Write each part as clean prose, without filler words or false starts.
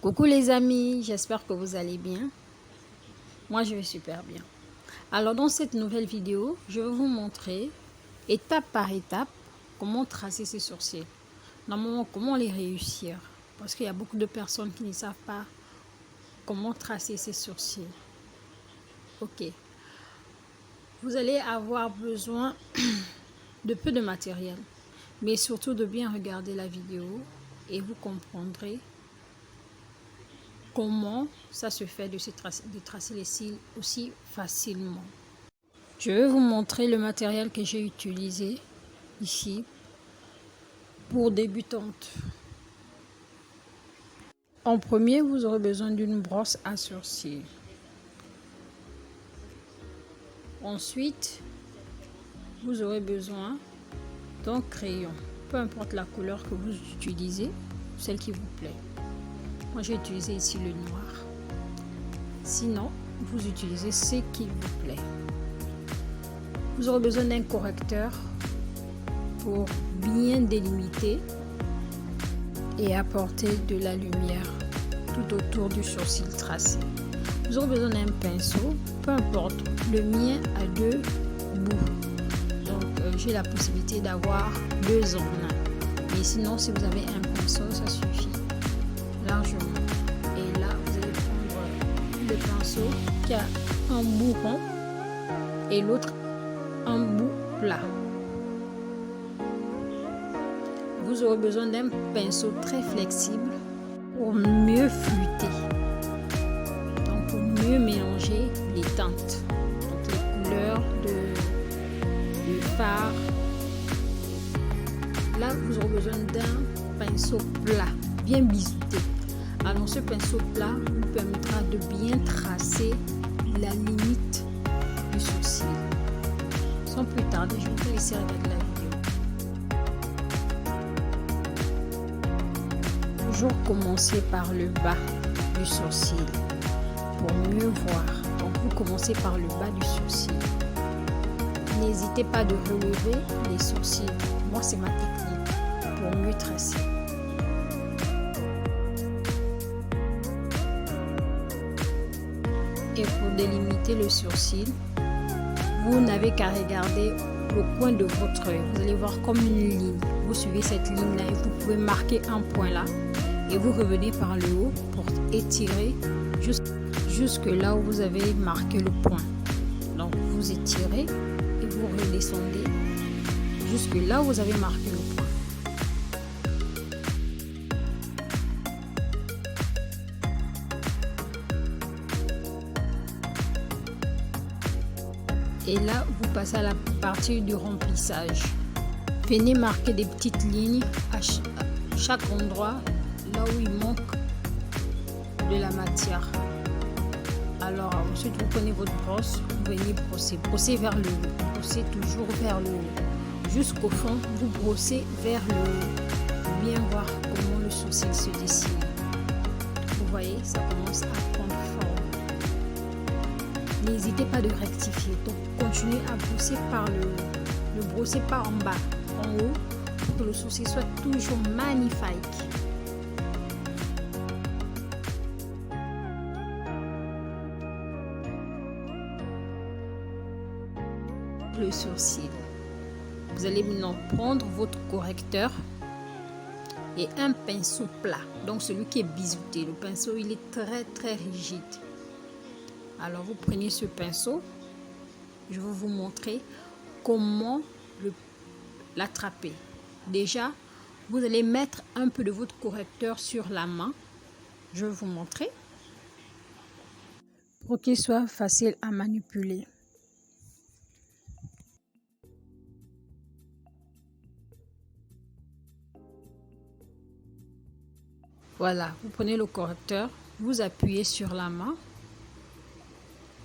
Coucou les amis, j'espère que vous allez bien. Moi je vais super bien. Alors dans cette nouvelle vidéo, je vais vous montrer étape par étape comment tracer ses sourcils. Normalement, comment les réussir. Parce qu'il y a beaucoup de personnes qui ne savent pas comment tracer ses sourcils. Ok. Vous allez avoir besoin de peu de matériel, mais surtout de bien regarder la vidéo et vous comprendrez comment ça se fait de tracer les cils aussi facilement. Je vais vous montrer le matériel que j'ai utilisé ici pour débutantes. En premier, vous aurez besoin d'une brosse à sourcils. Ensuite, vous aurez besoin d'un crayon, peu importe la couleur que vous utilisez, celle qui vous plaît. Moi, j'ai utilisé ici le noir. Sinon, vous utilisez ce qui vous plaît. Vous aurez besoin d'un correcteur pour bien délimiter et apporter de la lumière tout autour du sourcil tracé. Vous aurez besoin d'un pinceau, peu importe, le mien a deux bouts. Donc, j'ai la possibilité d'avoir deux en un. Mais sinon, si vous avez un pinceau, ça suffit largement. Et là, vous allez prendre le pinceau qui a un bout rond et l'autre un bout plat. Vous aurez besoin d'un pinceau très flexible pour mieux flutter. Donc pour mieux mélanger les teintes, donc les couleurs de fard. Là, vous aurez besoin d'un pinceau plat, bien biseauté. Alors ce pinceau plat vous permettra de bien tracer la limite du sourcil. Sans plus tarder, je vais vous laisser regarder la vidéo. Toujours commencer par le bas du sourcil pour mieux voir. Donc vous commencez par le bas du sourcil. N'hésitez pas de relever les sourcils. Moi, c'est ma technique pour mieux tracer. Et pour délimiter le sourcil, vous n'avez qu'à regarder le coin de votre œil. Vous allez voir comme une ligne. Vous suivez cette ligne-là et vous pouvez marquer un point là. Et vous revenez par le haut pour étirer jusque là où vous avez marqué le point. Donc vous étirez et vous redescendez jusque là où vous avez marqué le point. Et là, vous passez à la partie du remplissage. Venez marquer des petites lignes à chaque endroit, là où il manque de la matière. Alors, ensuite, vous prenez votre brosse, vous venez brosser. Brossez vers le haut. Brossez toujours vers le haut. Jusqu'au fond, vous brossez vers le haut. Pour bien voir comment le sourcil se dessine. Vous voyez, ça commence à prendre forme. N'hésitez pas de rectifier. Donc, continuez à brosser par le haut. Ne brossez pas en bas, en haut, pour que le sourcil soit toujours magnifique. Le sourcil. Vous allez maintenant prendre votre correcteur et un pinceau plat. Donc, celui qui est biseauté. Le pinceau, il est très rigide. Alors, vous prenez ce pinceau. Je vais vous montrer comment l'attraper. Déjà, vous allez mettre un peu de votre correcteur sur la main. Je vais vous montrer pour qu'il soit facile à manipuler. Voilà, vous prenez le correcteur, vous appuyez sur la main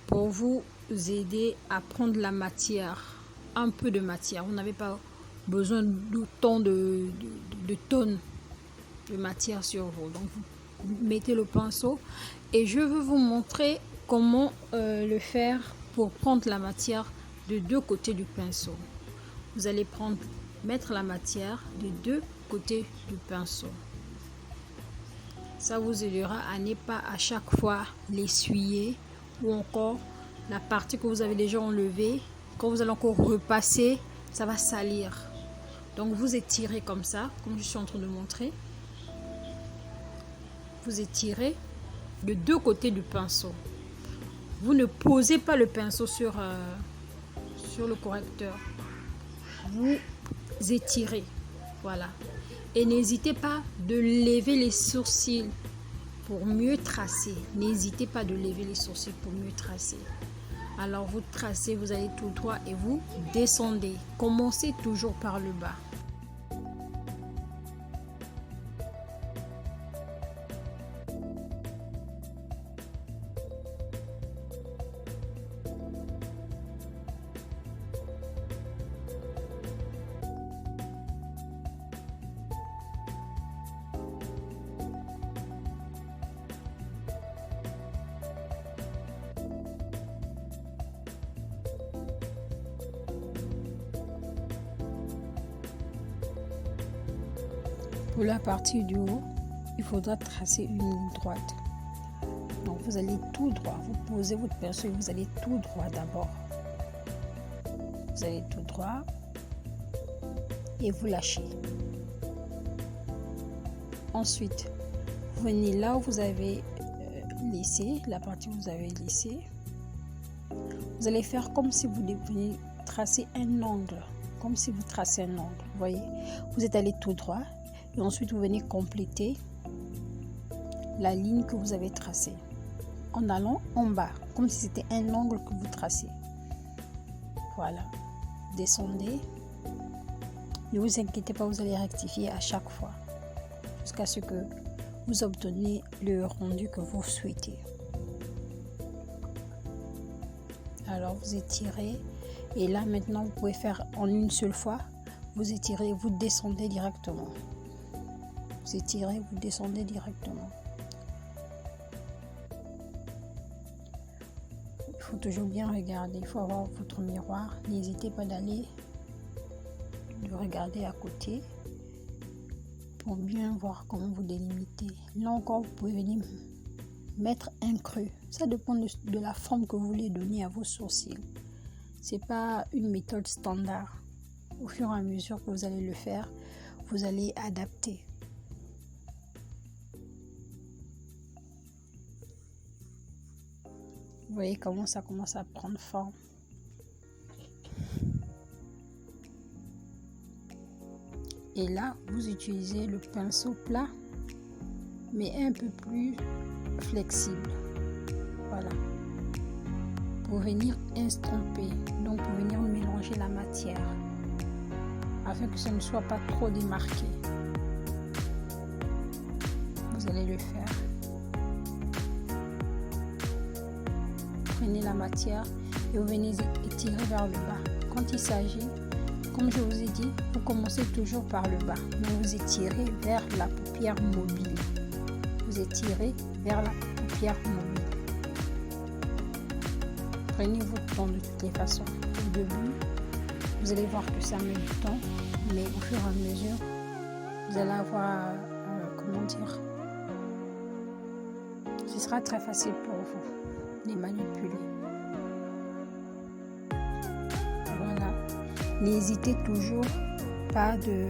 pour vous aider à prendre la matière, un peu de matière. Vous n'avez pas besoin d'autant de tonnes de matière sur vous. Donc, vous mettez le pinceau et je vais vous montrer comment le faire pour prendre la matière de deux côtés du pinceau. Vous allez mettre la matière des deux côtés du pinceau. Ça vous aidera à ne pas à chaque fois l'essuyer, ou encore la partie que vous avez déjà enlevée, quand vous allez encore repasser, ça va salir. Donc vous étirez comme ça, comme je suis en train de montrer. Vous étirez de deux côtés du pinceau. Vous ne posez pas le pinceau sur le correcteur. Vous étirez. Voilà. Et n'hésitez pas de lever les sourcils pour mieux tracer. N'hésitez pas de lever les sourcils pour mieux tracer. Alors vous tracez, vous allez tout droit et vous descendez. Commencez toujours par le bas. Pour la partie du haut, il faudra tracer une ligne droite. Donc vous allez tout droit, vous posez votre pinceau et vous allez tout droit d'abord. Vous allez tout droit et vous lâchez. Ensuite, vous venez là où vous avez laissé, la partie où vous avez laissé. Vous allez faire comme si vous devez tracer un angle, comme si vous tracez un angle. Vous voyez, vous êtes allé tout droit. Et ensuite, vous venez compléter la ligne que vous avez tracée en allant en bas, comme si c'était un angle que vous tracez. Voilà. Descendez. Ne vous inquiétez pas, vous allez rectifier à chaque fois jusqu'à ce que vous obteniez le rendu que vous souhaitez. Alors, vous étirez. Et là, maintenant, vous pouvez faire en une seule fois. Vous étirez, vous descendez directement. Vous étirez, vous descendez directement. Il faut toujours bien regarder. Il faut avoir votre miroir. N'hésitez pas d'aller de regarder à côté pour bien voir comment vous délimitez. Là encore, vous pouvez venir mettre un creux. Ça dépend de la forme que vous voulez donner à vos sourcils. C'est pas une méthode standard. Au fur et à mesure que vous allez le faire, vous allez adapter. Vous voyez comment ça commence à prendre forme. Et là, vous utilisez le pinceau plat, mais un peu plus flexible. Voilà. Pour venir estomper, donc pour venir mélanger la matière, afin que ça ne soit pas trop démarqué. Vous allez le faire. Prenez la matière et vous venez étirer vers le bas. Quand il s'agit, comme je vous ai dit, vous commencez toujours par le bas, mais vous étirez vers la paupière mobile. Vous étirez vers la paupière mobile. Prenez votre temps de toutes les façons. Au début, vous allez voir que ça met du temps, mais au fur et à mesure, vous allez avoir, ce sera très facile pour vous les manipuler. Voilà. N'hésitez toujours pas de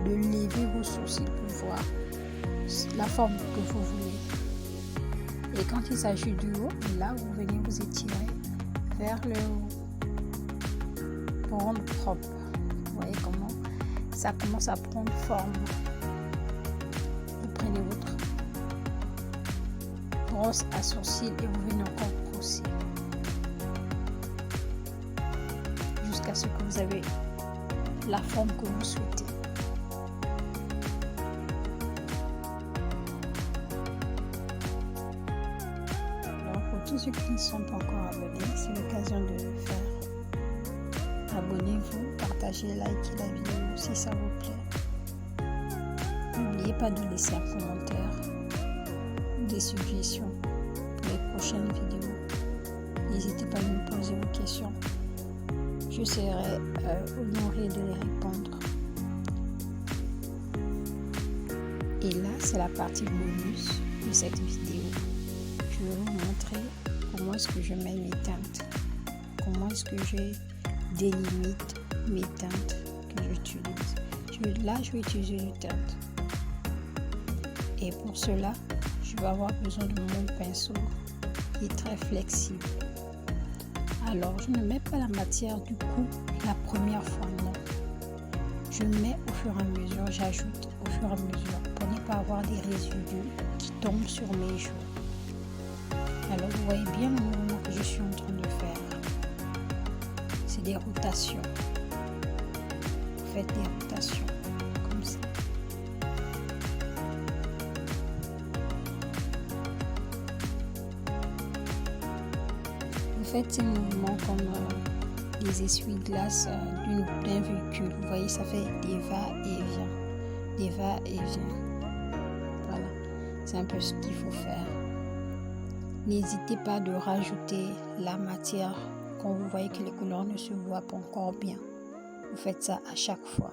lever vos sourcils pour voir la forme que vous voulez. Et quand il s'agit du haut, là vous venez vous étirer vers le haut pour rendre propre. Vous voyez comment ça commence à prendre forme. Vous prenez votre brosse à sourcils et vous venez encore brosser jusqu'à ce que vous avez la forme que vous souhaitez. Alors pour tous ceux qui ne sont pas encore abonnés, c'est l'occasion de le faire. Abonnez-vous, partagez, likez la vidéo si ça vous plaît. N'oubliez pas de laisser un commentaire ou des suggestions pour les prochaines vidéos. N'hésitez pas à me poser vos questions. Je serai honorée de les répondre. Et là, c'est la partie bonus de cette vidéo. Je vais vous montrer comment est-ce que je mets mes teintes. Comment est-ce que je délimite mes teintes que j'utilise. Là, je vais utiliser une teinte. Et pour cela, je vais avoir besoin de mon pinceau qui est très flexible. Alors, je ne mets pas la matière du coup la première fois, non. Je mets au fur et à mesure, j'ajoute au fur et à mesure pour ne pas avoir des résidus qui tombent sur mes joues. Alors, vous voyez bien le mouvement que je suis en train de faire. C'est des rotations. Vous faites des rotations comme ça. Vous faites ces mouvements comme les essuie-glaces d'un véhicule. Vous voyez, ça fait des va-et-vient. Des va-et-vient. Voilà, c'est un peu ce qu'il faut faire. N'hésitez pas de rajouter la matière quand vous voyez que les couleurs ne se voient pas encore bien. Vous faites ça à chaque fois.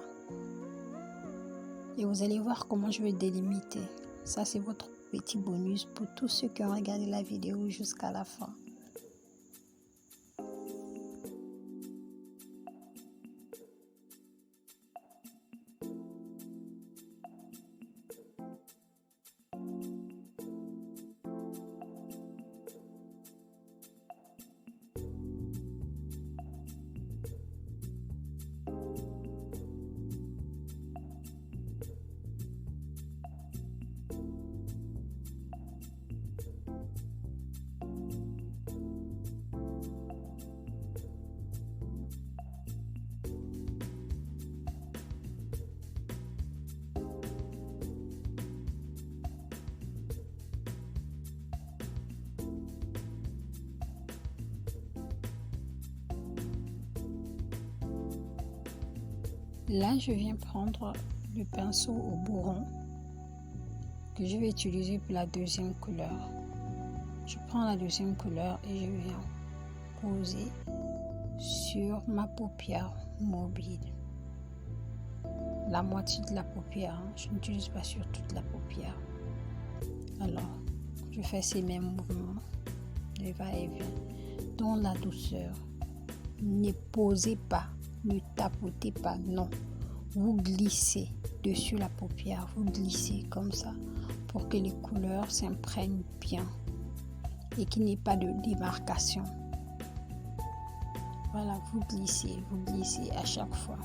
Et vous allez voir comment je vais délimiter. Ça, c'est votre petit bonus pour tous ceux qui ont regardé la vidéo jusqu'à la fin. Là, je viens prendre le pinceau au bourron que je vais utiliser pour la deuxième couleur. Je prends la deuxième couleur et je viens poser sur ma paupière mobile. La moitié de la paupière, hein. Je n'utilise pas sur toute la paupière. Alors, je fais ces mêmes mouvements de va-et-vient dans la douceur. Ne posez pas. Ne tapotez pas, non. Vous glissez dessus la paupière, vous glissez comme ça pour que les couleurs s'imprègnent bien et qu'il n'y ait pas de démarcation. Voilà, vous glissez à chaque fois.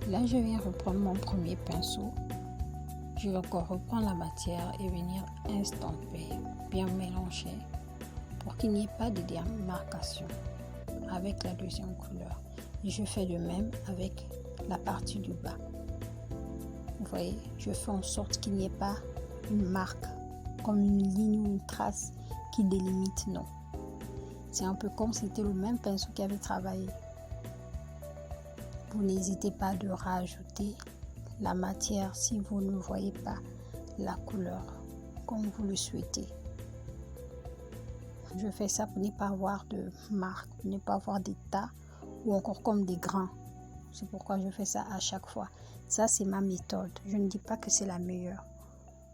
Là, je viens reprendre mon premier pinceau. Je vais encore reprendre la matière et venir estomper, bien mélanger pour qu'il n'y ait pas de démarcation avec la deuxième couleur. Et je fais de même avec la partie du bas. Vous voyez, je fais en sorte qu'il n'y ait pas une marque, comme une ligne ou une trace qui délimite, non. C'est un peu comme si c'était le même pinceau qui avait travaillé. Vous n'hésitez pas de rajouter la matière si vous ne voyez pas la couleur comme vous le souhaitez. Je fais ça pour ne pas avoir de marques, pour ne pas avoir des tas ou encore comme des grains. C'est pourquoi je fais ça à chaque fois. Ça, c'est ma méthode. Je ne dis pas que c'est la meilleure,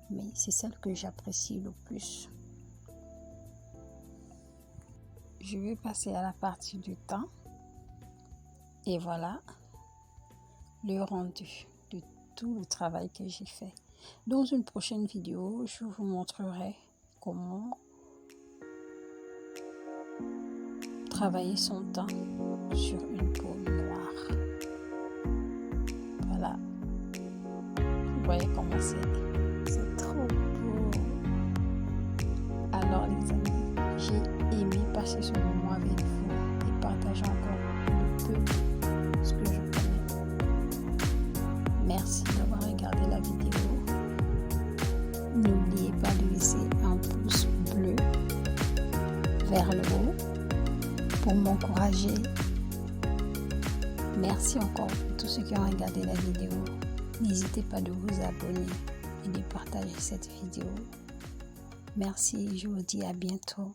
mais c'est celle que j'apprécie le plus. Je vais passer à la partie du teint. Et voilà le rendu de tout le travail que j'ai fait. Dans une prochaine vidéo, je vous montrerai comment travailler son teint sur une peau noire. Voilà. Vous voyez comment c'est trop beau. Alors les amis, j'ai aimé passer ce moment avec vous et partager encore un peu ce que je connais. Merci d'avoir regardé la vidéo. N'oubliez pas de laisser un pouce bleu vers le haut pour m'encourager. Merci encore pour tous ceux qui ont regardé la vidéo. N'hésitez pas de vous abonner et de partager cette vidéo. Merci, je vous dis à bientôt.